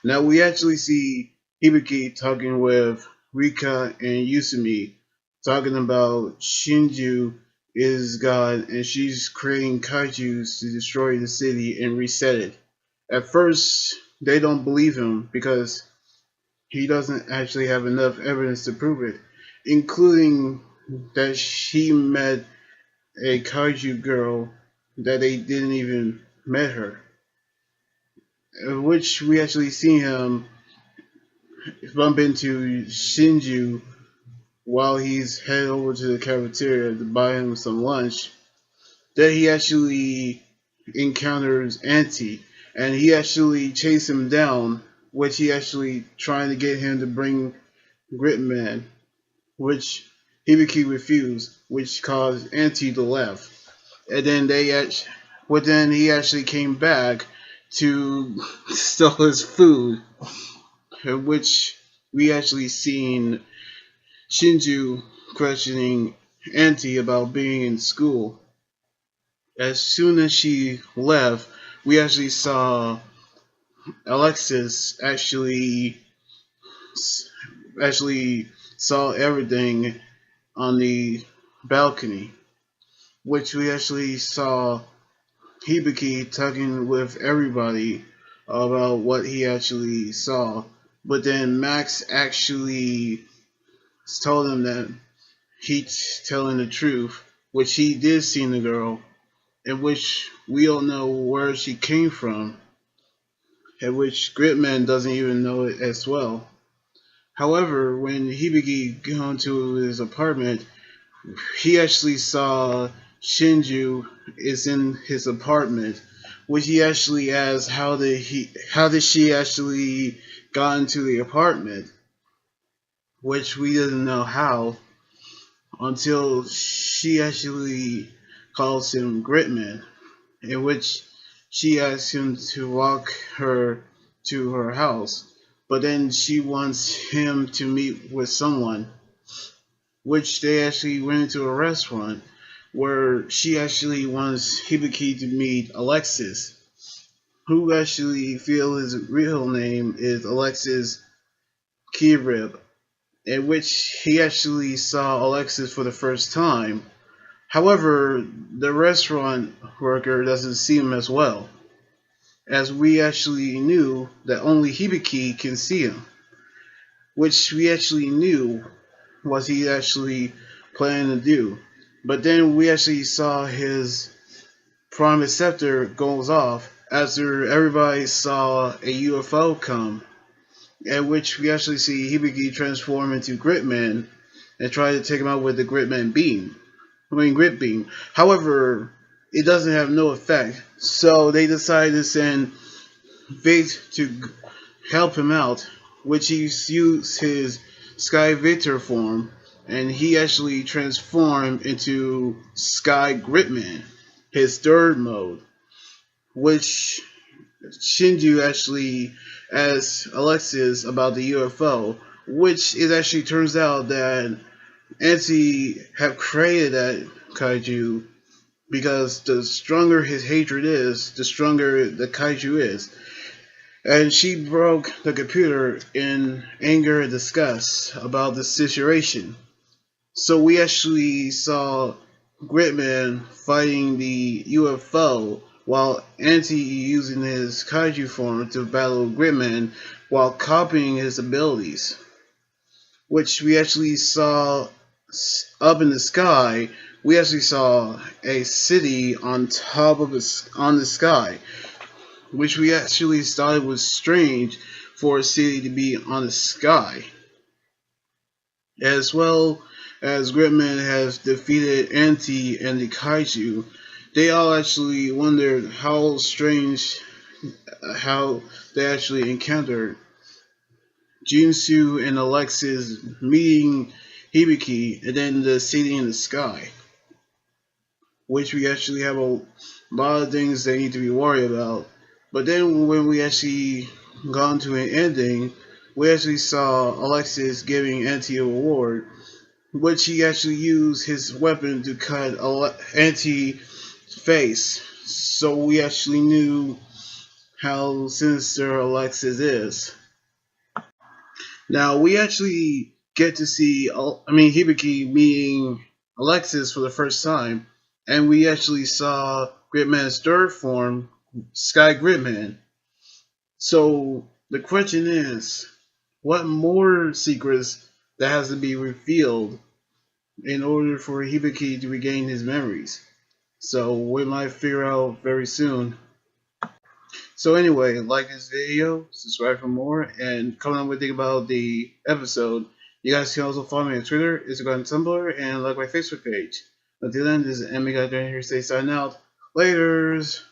Now we actually see Hibiki talking with Rika and Yusumi, talking about Shinju is God and she's creating kaijus to destroy the city and reset it. At first, they don't believe him because he doesn't actually have enough evidence to prove it, including that she met a kaiju girl that they didn't even met her, which we actually see him bump into Shinju while he's headed over to the cafeteria to buy him some lunch. That he actually encounters Auntie, and he actually chases him down, which he actually trying to get him to bring Gridman, which Hibiki refused, which caused Auntie to laugh. And then but then he actually came back to steal his food, which we actually seen Shinju questioning Auntie about being in school. As soon as she left, we actually saw Alexis actually saw everything on the balcony, which we actually saw Hibiki talking with everybody about what he actually saw. But then Max actually told him that he's telling the truth, which he did see the girl, in which we don't know where she came from, in which Gridman doesn't even know it as well. However, when Hibiki got to his apartment, he actually saw Shinju is in his apartment, which he actually asked how did she actually got into the apartment, which we didn't know how until she actually calls him Gritman, in which she asks him to walk her to her house, but then she wants him to meet with someone, which they actually went into a restaurant where she actually wants Hibiki to meet Alexis, who actually feel his real name is Alexis Kirib, in which he actually saw Alexis for the first time. However, the restaurant worker doesn't see him as well, as we actually knew that only Hibiki can see him, which we actually knew was he actually planning to do. But then we actually saw his prime scepter goes off after everybody saw a UFO come, at which we actually see Hibiki transform into Gritman and try to take him out with the Gritman beam. Grit beam. However, it doesn't have no effect, so they decided to send Vate to help him out, which he used his Sky Victor form, and he actually transformed into Sky Gritman, his third mode, which Shinju actually asked Alexis about the UFO, which it actually turns out that Anti have created that kaiju because the stronger his hatred is, the stronger the kaiju is. And she broke the computer in anger and disgust about the situation. So we actually saw Gritman fighting the UFO while Anti using his kaiju form to battle Gritman while copying his abilities, which we actually saw up in the sky. We actually saw a city on top of on the sky, which we actually thought was strange for a city to be on the sky. As well as Gridman has defeated Anti and the Kaiju, they all actually wondered how strange how they actually encountered Jinsu and Alexis meeting Hibiki and then the city in the sky, which we actually have a lot of things they need to be worried about. But then when we actually gone to an ending, we actually saw Alexis giving Anti a reward, which he actually used his weapon to cut Anti's face. So we actually knew how sinister Alexis is. Now we actually get to see, Hibiki meeting Alexis for the first time, and we actually saw Gridman's third form, Sky Gridman. So the question is, what more secrets that has to be revealed in order for Hibiki to regain his memories? So we might figure out very soon. So anyway, like this video, subscribe for more, and comment what you think about the episode. You guys can also follow me on Twitter, Instagram, and Tumblr, and like my Facebook page. Until then, this is Emmy Guy here. Stay signing out. Laters.